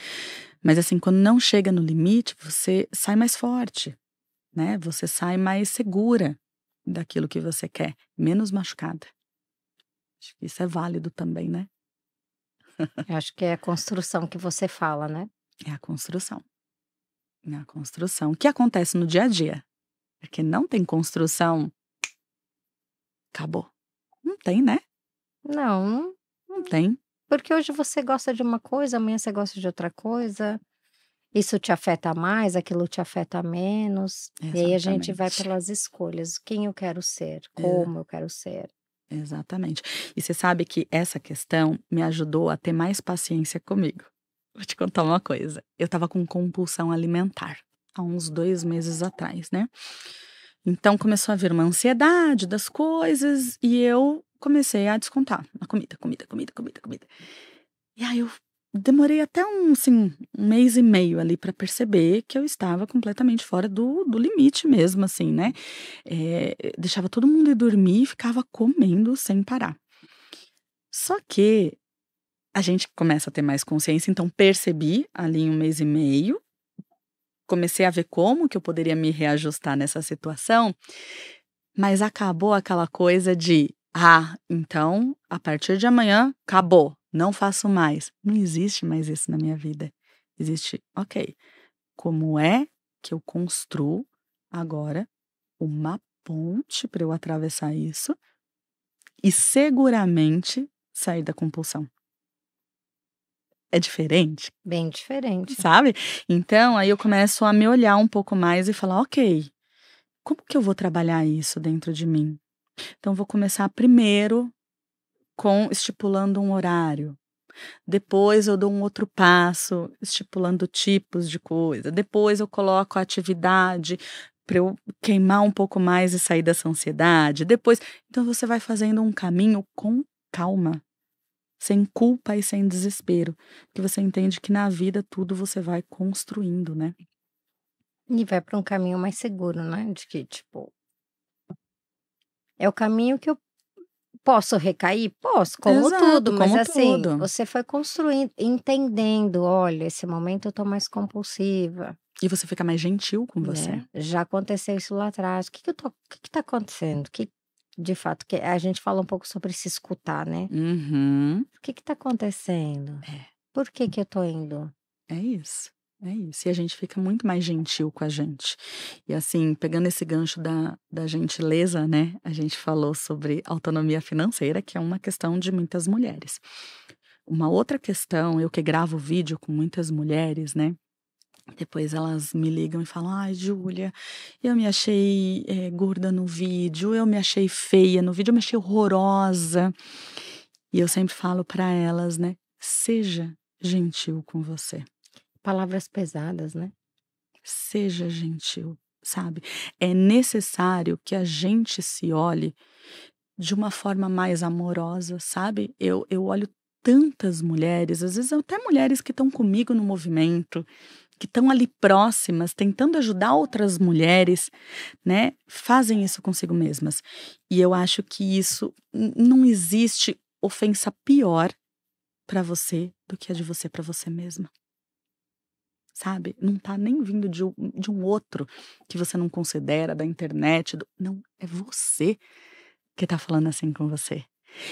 Mas assim, quando não chega no limite, você sai mais forte, né, você sai mais segura daquilo que você quer, menos machucada. Acho que isso é válido também, né. Eu acho que é a construção que você fala, né. É a construção, é a construção. O que acontece no dia a dia, porque não tem construção, acabou. Não tem, né, Não, não, não tem. porque hoje você gosta de uma coisa, amanhã você gosta de outra coisa. Isso te afeta mais, aquilo te afeta menos, e aí a gente vai Exatamente, pelas escolhas, quem eu quero ser, exa como eu quero ser. exatamente. E você sabe que essa questão me ajudou a ter mais paciência comigo. Vou te contar uma coisa, eu estava com compulsão alimentar, há uns 2 meses atrás, né. Então começou a vir uma ansiedade das coisas e eu comecei a descontar na comida, comida, comida, comida, comida. E aí eu demorei até assim, 1 mês e meio ali para perceber que eu estava completamente fora do limite mesmo, assim, né. Deixava todo mundo ir dormir e ficava comendo sem parar. Só que a gente começa a ter mais consciência, então percebi ali em 1 mês e meio, comecei a ver como que eu poderia me reajustar nessa situação, mas acabou aquela coisa de: "Ah, então a partir de amanhã acabou, não faço mais". Não existe mais isso na minha vida. Existe: "Ok, como é que eu construo agora uma ponte para eu atravessar isso e seguramente sair da compulsão". É diferente, Bem diferente. sabe? Então aí eu começo a me olhar um pouco mais e falar: "Ok, como que eu vou trabalhar isso dentro de mim?". Então vou começar primeiro com estipulando um horário, depois eu dou um outro passo, estipulando tipos de coisa, depois eu coloco a atividade para eu queimar um pouco mais e sair dessa ansiedade, depois então você vai fazendo um caminho com calma, sem culpa e sem desespero, porque você entende que na vida tudo você vai construindo, né. E vai para um caminho mais seguro, né, de que tipo, é o caminho que eu posso recair? Posso, como tudo, Exato, mas como assim, tudo. você foi construindo, entendendo: "Olha, esse momento eu tô mais compulsiva". E você fica mais gentil com você. Né, já aconteceu isso lá atrás, o que que tá acontecendo? Que de fato que a gente fala um pouco sobre se escutar, né. Uhum. O que que tá acontecendo? É. Por que que eu tô indo? É isso, é isso. E a gente fica muito mais gentil com a gente. E assim, pegando esse gancho da gentileza, né, a gente falou sobre autonomia financeira, que é uma questão de muitas mulheres. Uma outra questão, eu que gravo vídeo com muitas mulheres, né, depois elas me ligam e falam: "Ai, Júlia, eu me achei, gorda no vídeo, eu me achei feia no vídeo, eu me achei horrorosa". E eu sempre falo para elas, né: "Seja gentil com você". Palavras pesadas, né. seja gentil, sabe? É necessário que a gente se olhe de uma forma mais amorosa, sabe? Eu olho tantas mulheres, às vezes até mulheres que estão comigo no movimento, que estão ali próximas, tentando ajudar outras mulheres, né? Fazem isso consigo mesmas. E eu acho que isso não existe ofensa pior para você do que a de você para você mesma. Sabe? Não tá nem vindo de um outro que você não considera, da internet. Não, é você que tá falando assim com você.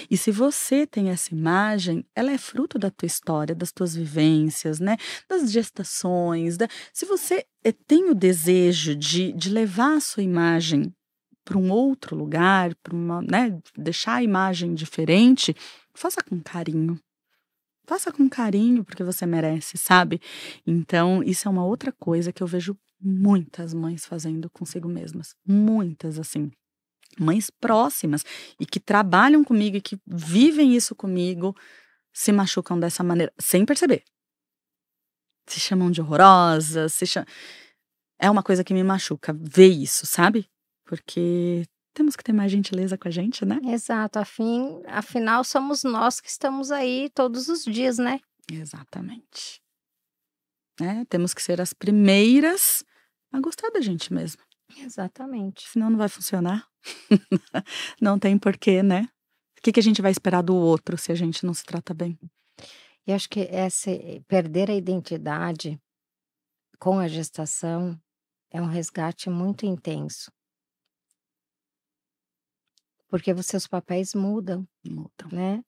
E se você tem essa imagem, ela é fruto da tua história, das tuas vivências, né? Das gestações. Se você tem o desejo de levar a sua imagem para um outro lugar, para uma, né? Deixar a imagem diferente, faça com carinho. Faça com carinho, porque você merece, sabe? Então, isso é uma outra coisa que eu vejo muitas mães fazendo consigo mesmas. Muitas, assim. Mães próximas e que trabalham comigo e que vivem isso comigo, se machucam dessa maneira, sem perceber. Se chamam de horrorosas, é uma coisa que me machuca, ver isso, sabe? Porque temos que ter mais gentileza com a gente, né? Exato, afinal somos nós que estamos aí todos os dias, né? Exatamente. Temos que ser as primeiras a gostar da gente mesmo. Exatamente. Senão não vai funcionar. Não tem porquê, né? O que a gente vai esperar do outro se a gente não se trata bem? E acho que perder a identidade com a gestação é um resgate muito intenso. Porque os seus papéis mudam, Mudam. né?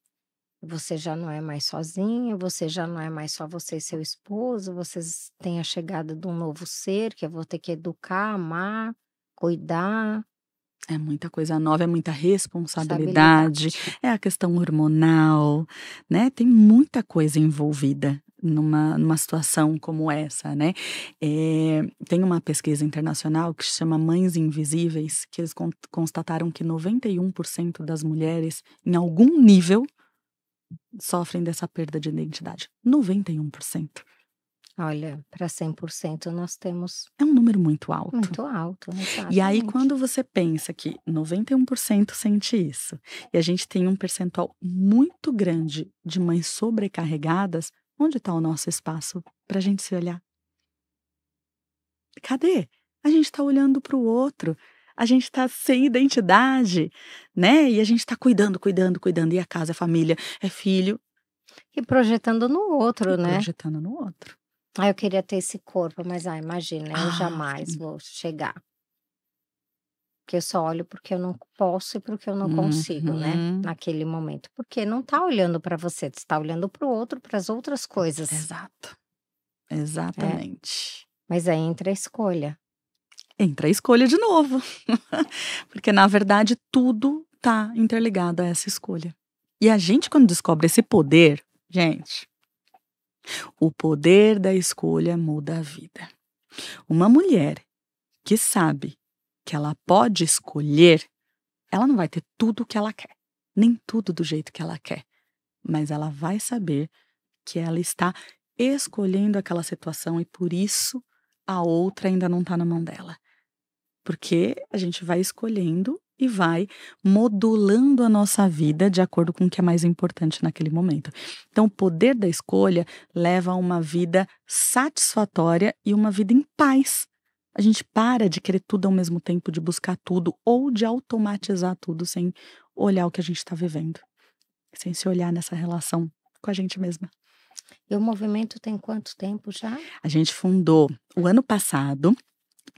Você já não é mais sozinha, você já não é mais só você e seu esposo, vocês têm a chegada de um novo ser que eu vou ter que educar, amar, cuidar. É muita coisa nova, é muita responsabilidade, Estabilidade. é a questão hormonal, né? Tem muita coisa envolvida numa situação como essa, né? Tem uma pesquisa internacional que se chama Mães Invisíveis, que eles constataram que 91% das mulheres, em algum nível, sofrem dessa perda de identidade. 91%. Olha, para 100% nós temos É um número muito alto. muito alto, E aí, exatamente. quando você pensa que 91% sente isso, e a gente tem um percentual muito grande de mães sobrecarregadas, onde está o nosso espaço para a gente se olhar? Cadê? A gente está olhando para o outro, a gente está sem identidade, né? E a gente está cuidando, e a casa, é família, é filho, E projetando no outro, né? projetando no outro. Eu queria ter esse corpo, mas imagina, eu jamais vou chegar. Porque eu só olho porque eu não posso e porque eu não consigo, né, Uhum. naquele momento. Porque não tá olhando para você, você tá olhando para o outro, para as outras coisas. Exato. Exatamente. Mas aí entra a escolha. Entra a escolha de novo. Porque, na verdade, tudo tá interligado a essa escolha. E a gente, quando descobre esse poder, gente, o poder da escolha muda a vida. Uma mulher que sabe que ela pode escolher, ela não vai ter tudo o que ela quer, nem tudo do jeito que ela quer, mas ela vai saber que ela está escolhendo aquela situação e por isso a outra ainda não está na mão dela. Porque a gente vai escolhendo e vai modulando a nossa vida de acordo com o que é mais importante naquele momento. Então, o poder da escolha leva a uma vida satisfatória e uma vida em paz. A gente para de querer tudo ao mesmo tempo, de buscar tudo ou de automatizar tudo sem olhar o que a gente está vivendo, sem se olhar nessa relação com a gente mesma. E o movimento tem quanto tempo já? A gente fundou o ano passado,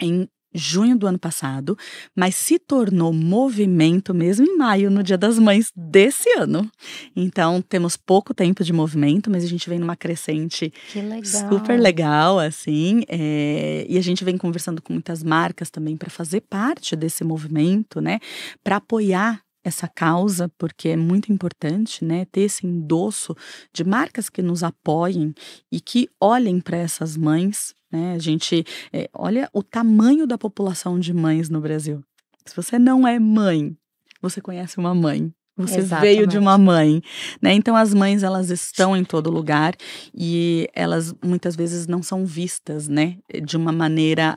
em junho do ano passado, mas se tornou movimento mesmo em maio, no Dia das Mães desse ano. Então, temos pouco tempo de movimento, mas a gente vem numa crescente Que legal. super legal, assim, e a gente vem conversando com muitas marcas também para fazer parte desse movimento, né, para apoiar essa causa, porque é muito importante, né, ter esse endosso de marcas que nos apoiem e que olhem para essas mães, né, a gente olha o tamanho da população de mães no Brasil. Se você não é mãe, você conhece uma mãe, Você veio de Exatamente. uma mãe, né? Então as mães, elas estão em todo lugar e elas muitas vezes não são vistas, né, de uma maneira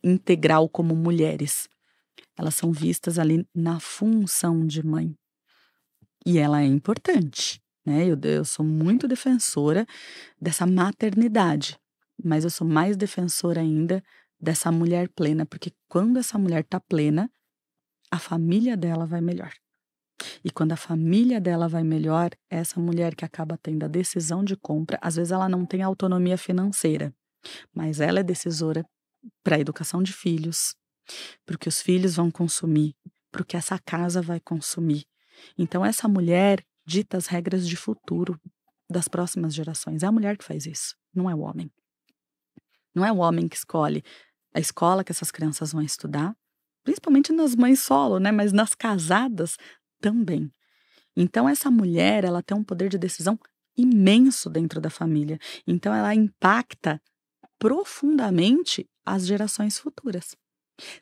integral como mulheres. Elas são vistas ali na função de mãe. E ela é importante, né? Eu sou muito defensora dessa maternidade, mas eu sou mais defensora ainda dessa mulher plena, porque quando essa mulher tá plena, a família dela vai melhor. E quando a família dela vai melhor, essa mulher que acaba tendo a decisão de compra, às vezes ela não tem autonomia financeira, mas ela é decisora para a educação de filhos, para o que os filhos vão consumir, para o que essa casa vai consumir. Então, essa mulher dita as regras de futuro das próximas gerações. É a mulher que faz isso, não é o homem. Não é o homem que escolhe a escola que essas crianças vão estudar, principalmente nas mães solo, né? Mas nas casadas também. Então, essa mulher, ela tem um poder de decisão imenso dentro da família. Então, ela impacta profundamente as gerações futuras.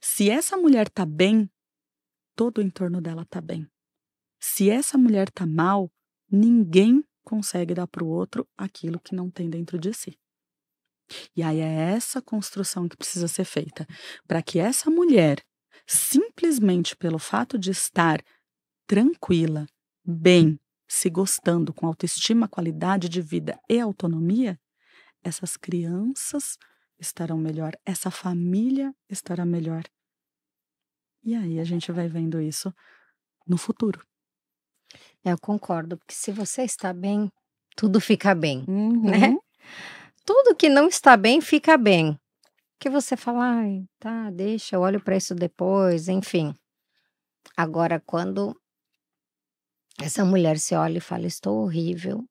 Se essa mulher tá bem, todo o entorno dela tá bem. Se essa mulher tá mal, ninguém consegue dar para o outro aquilo que não tem dentro de si. E aí é essa construção que precisa ser feita, para que essa mulher, simplesmente pelo fato de estar tranquila, bem, se gostando, com autoestima, qualidade de vida e autonomia, essas crianças estarão melhor, essa família estará melhor. E aí a gente vai vendo isso no futuro. Eu concordo, porque se você está bem, tudo fica bem, né? Uhum. Tudo que não está bem, fica bem. Que você fala: "Ai, tá, deixa, eu olho para isso depois", enfim. Agora quando essa mulher se olha e fala: "Estou horrível",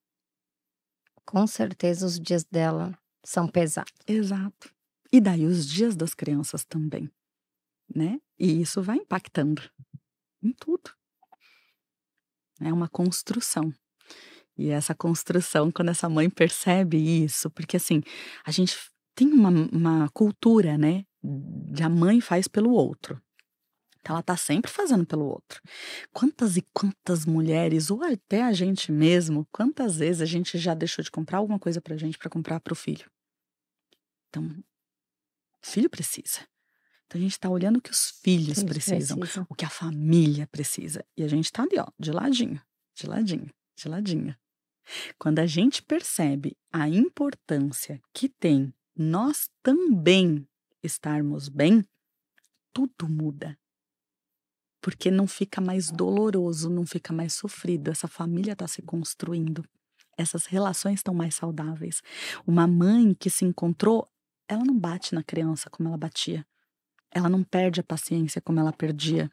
com certeza os dias dela são pesados. Exato. E daí os dias das crianças também, né? E isso vai impactando em tudo. É uma construção. E essa construção, quando essa mãe percebe isso, porque assim, a gente tem uma cultura, né? De a mãe faz pelo outro. Então ela tá sempre fazendo pelo outro. Quantas e quantas mulheres, ou até a gente mesmo, quantas vezes a gente já deixou de comprar alguma coisa pra gente pra comprar pro filho? Então, o filho precisa. Então a gente tá olhando o que os filhos Eles precisam, precisam. o que a família precisa. E a gente tá ali, ó, de ladinho, de ladinho, de ladinho. Quando a gente percebe a importância que tem nós também estarmos bem, tudo muda. Porque não fica mais doloroso, não fica mais sofrido. Essa família está se construindo. Essas relações estão mais saudáveis. Uma mãe que se encontrou, ela não bate na criança como ela batia. Ela não perde a paciência como ela perdia.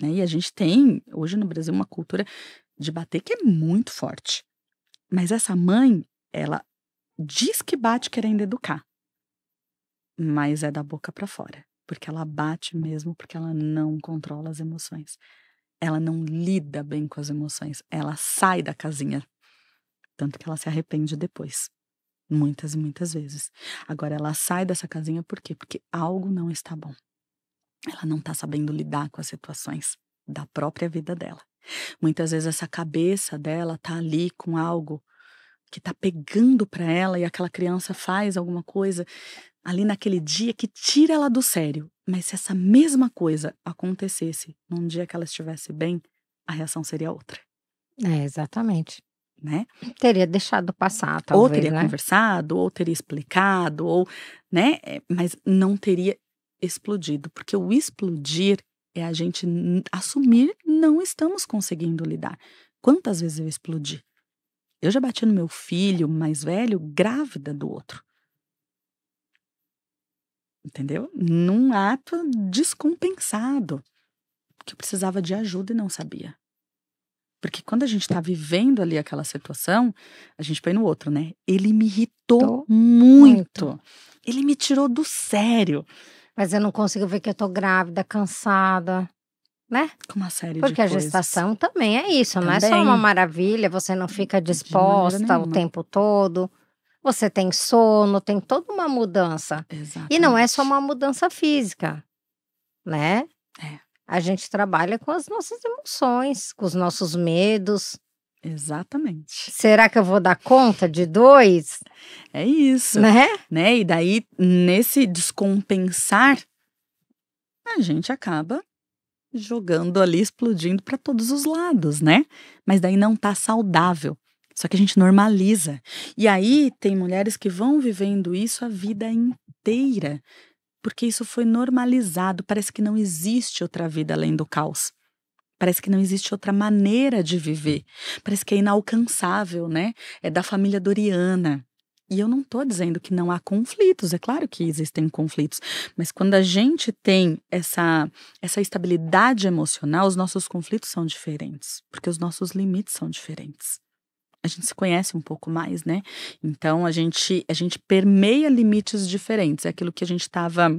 Né? E a gente tem, hoje no Brasil, uma cultura de bater que é muito forte. Mas essa mãe, ela diz que bate querendo educar, mas é da boca para fora. Porque ela bate mesmo, porque ela não controla as emoções. Ela não lida bem com as emoções. Ela sai da casinha. Tanto que ela se arrepende depois. Muitas e muitas vezes. Agora, ela sai dessa casinha por quê? Porque algo não está bom. Ela não está sabendo lidar com as situações da própria vida dela. Muitas vezes essa cabeça dela tá ali com algo que tá pegando para ela e aquela criança faz alguma coisa ali naquele dia que tira ela do sério. Mas se essa mesma coisa acontecesse num dia que ela estivesse bem, a reação seria outra, É, exatamente. né? Teria deixado passar, Ou talvez, teria né? conversado, ou teria explicado, ou, né? Mas não teria explodido, porque o explodir é a gente assumir não estamos conseguindo lidar. Quantas vezes eu explodi? Eu já bati no meu filho mais velho, grávida do outro. Entendeu? Num ato descompensado, que eu precisava de ajuda e não sabia. Porque quando a gente tá vivendo ali aquela situação, a gente põe no outro, né? Ele me irritou Tô muito. muito. Ele me tirou do sério. Mas eu não consigo ver que eu tô grávida, cansada, né? Com uma série de Porque a coisas. gestação também é isso, não é só uma Também, maravilha, você não fica de maneira disposta o nenhuma. tempo todo, você tem sono, tem toda uma mudança. E não é só Exatamente. uma mudança física, né? É. a gente trabalha com as nossas emoções, com os nossos medos. Exatamente. Será que eu vou dar conta de 2? É isso, Né? né? E daí, nesse descompensar, a gente acaba jogando ali, explodindo para todos os lados, né? Mas daí não tá saudável. Só que a gente normaliza. E aí tem mulheres que vão vivendo isso a vida inteira, porque isso foi normalizado. Parece que não existe outra vida além do caos. Parece que não existe outra maneira de viver. Parece que é inalcançável, né? É da família Doriana. E eu não estou dizendo que não há conflitos, é claro que existem conflitos, mas quando a gente tem essa estabilidade emocional, os nossos conflitos são diferentes, porque os nossos limites são diferentes. A gente se conhece um pouco mais, né? Então a gente permeia limites diferentes. É aquilo que a gente estava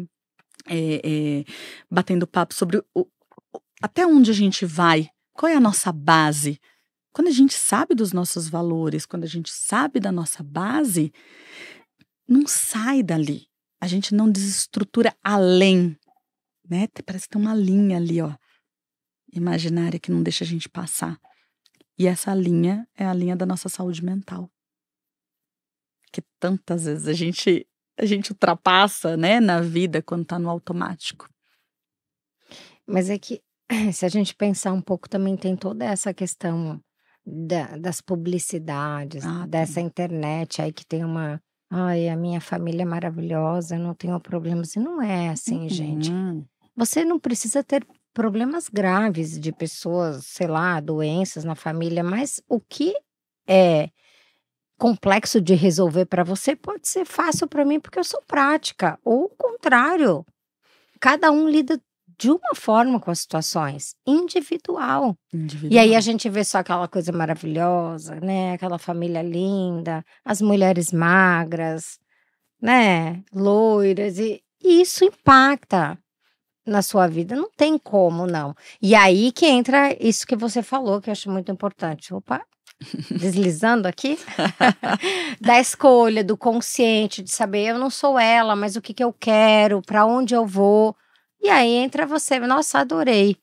batendo papo sobre até onde a gente vai, qual é a nossa base. Quando a gente sabe dos nossos valores, quando a gente sabe da nossa base, não sai dali. A gente não desestrutura além, né? Parece que tem uma linha ali, ó, imaginária que não deixa a gente passar. E essa linha é a linha da nossa saúde mental. Que tantas vezes a gente ultrapassa, né, na vida quando tá no automático. Mas é que se a gente pensar um pouco, também tem toda essa questão das publicidades, dessa Tem. internet aí que tem uma. Ai, a minha família é maravilhosa, eu não tenho problemas. E não é assim, gente. Você não precisa ter problemas graves de pessoas, sei lá, doenças na família, mas o que é complexo de resolver para você pode ser fácil para mim porque eu sou prática, ou o contrário. Cada um lida de uma forma com as situações, individual. E aí a gente vê só aquela coisa maravilhosa, né? Aquela família linda, as mulheres magras, né? Loiras, e isso impacta na sua vida, não tem como não. E aí que entra isso que você falou, que eu acho muito importante. Opa, deslizando aqui, da escolha, do consciente, de saber, eu não sou ela, mas o que que eu quero, para onde eu vou. E aí entra você, nossa, adorei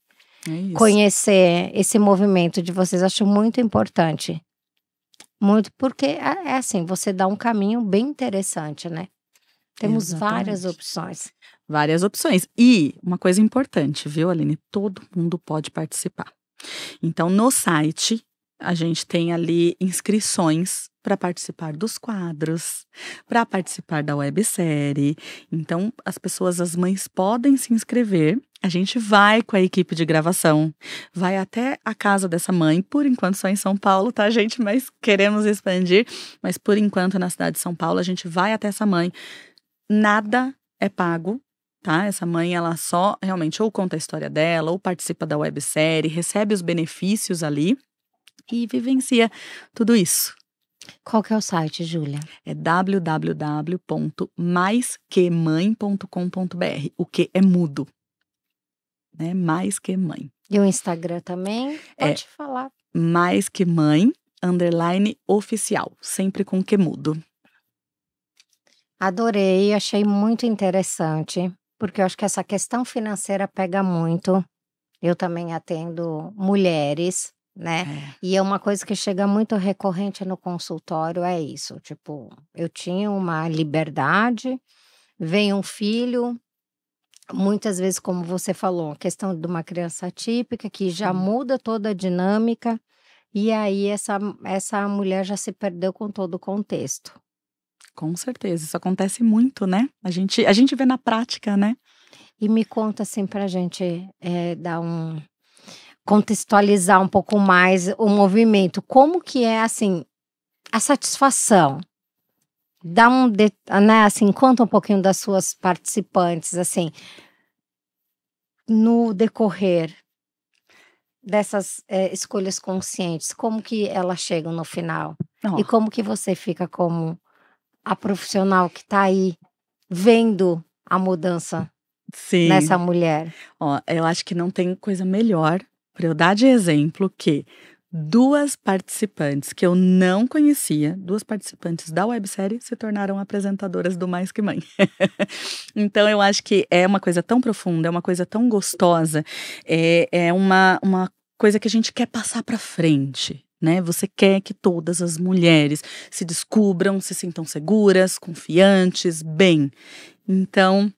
conhecer esse movimento de vocês, acho muito importante. Muito, porque é assim, você dá um caminho bem interessante, né? Temos várias opções. Várias opções. E uma coisa importante, viu, Aline? Todo mundo pode participar. Então, no site, a gente tem ali inscrições para participar dos quadros, para participar da websérie. Então, as pessoas, as mães podem se inscrever. A gente vai com a equipe de gravação, vai até a casa dessa mãe, por enquanto só em São Paulo, tá, gente? Mas queremos expandir. Mas por enquanto, na cidade de São Paulo, a gente vai até essa mãe. Nada é pago. Tá? Essa mãe, ela só realmente ou conta a história dela, ou participa da websérie, recebe os benefícios ali e vivencia tudo isso. Qual que é o site, Júlia? É www.maisquemãe.com.br. O que é mudo, né? Mais que mãe. E o Instagram também? Pode falar. Mais que mãe, _oficial, sempre com que mudo. Adorei, achei muito interessante. Porque eu acho que essa questão financeira pega muito. Eu também atendo mulheres, né? E é uma coisa que chega muito recorrente no consultório, é isso. Tipo, eu tinha uma liberdade, vem um filho, muitas vezes, como você falou, a questão de uma criança atípica, que já muda toda a dinâmica, e aí essa mulher já se perdeu com todo o contexto. Com certeza, isso acontece muito, né? A gente vê na prática, né? E me conta assim pra gente contextualizar um pouco mais o movimento. Como que é assim a satisfação? Dá né, assim, conta um pouquinho das suas participantes, assim, no decorrer dessas escolhas conscientes, como que elas chegam no final? E como que você fica como a profissional que tá aí vendo a mudança nessa mulher? Eu acho que não tem coisa melhor para eu dar de exemplo que 2 participantes que eu não conhecia, 2 participantes da websérie se tornaram apresentadoras do Mais Que Mãe. Então eu acho que é uma coisa tão profunda, é uma coisa tão gostosa, é uma coisa que a gente quer passar para frente, né? Você quer que todas as mulheres se descubram, se sintam seguras, confiantes, bem. Então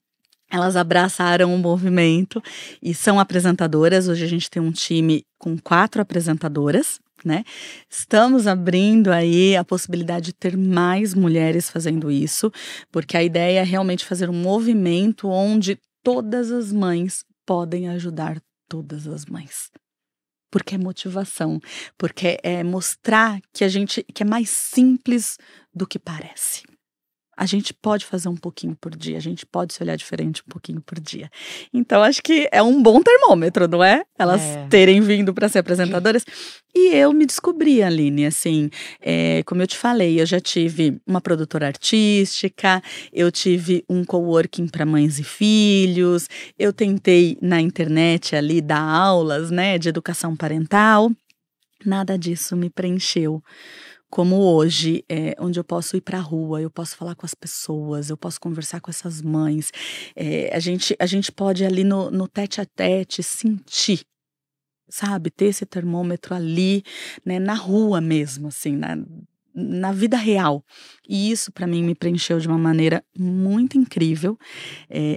elas abraçaram o movimento e são apresentadoras. Hoje a gente tem um time com 4 apresentadoras, né? Estamos abrindo aí a possibilidade de ter mais mulheres fazendo isso, porque a ideia é realmente fazer um movimento onde todas as mães podem ajudar todas as mães. Porque é motivação, porque é mostrar que é mais simples do que parece. A gente pode fazer um pouquinho por dia, a gente pode se olhar diferente um pouquinho por dia. Então, acho que é um bom termômetro, não é? Elas terem vindo para ser apresentadoras. E eu me descobri, Aline, assim, como eu te falei, eu já tive uma produtora artística, eu tive um coworking para mães e filhos, eu tentei na internet ali dar aulas, né, de educação parental. Nada disso me preencheu. Como hoje, onde eu posso ir para a rua, eu posso falar com as pessoas, eu posso conversar com essas mães. A gente pode ali no tete a tete sentir, sabe? Ter esse termômetro ali, né, na rua mesmo, assim, na vida real. E isso para mim me preencheu de uma maneira muito incrível.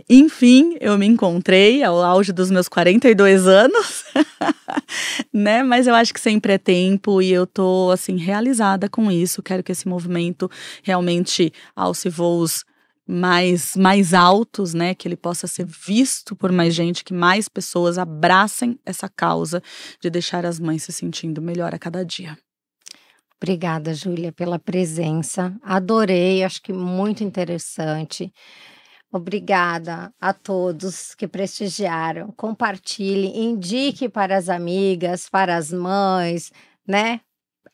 Enfim, eu me encontrei ao auge dos meus 42 anos, né? Mas eu acho que sempre é tempo e eu tô assim realizada com isso. Quero que esse movimento realmente alce voos mais altos, né? Que ele possa ser visto por mais gente, que mais pessoas abracem essa causa de deixar as mães se sentindo melhor a cada dia. Obrigada, Júlia, pela presença. Adorei, acho que muito interessante. Obrigada a todos que prestigiaram. Compartilhe, indique para as amigas, para as mães, né?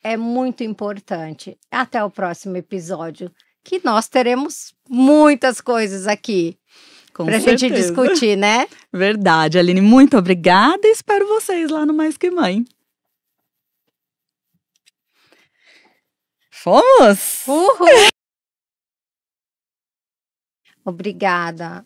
É muito importante. Até o próximo episódio, que nós teremos muitas coisas aqui para a gente discutir, né? Verdade, Aline, muito obrigada e espero vocês lá no Mais Que Mãe. Fomos! Uhul! Obrigada.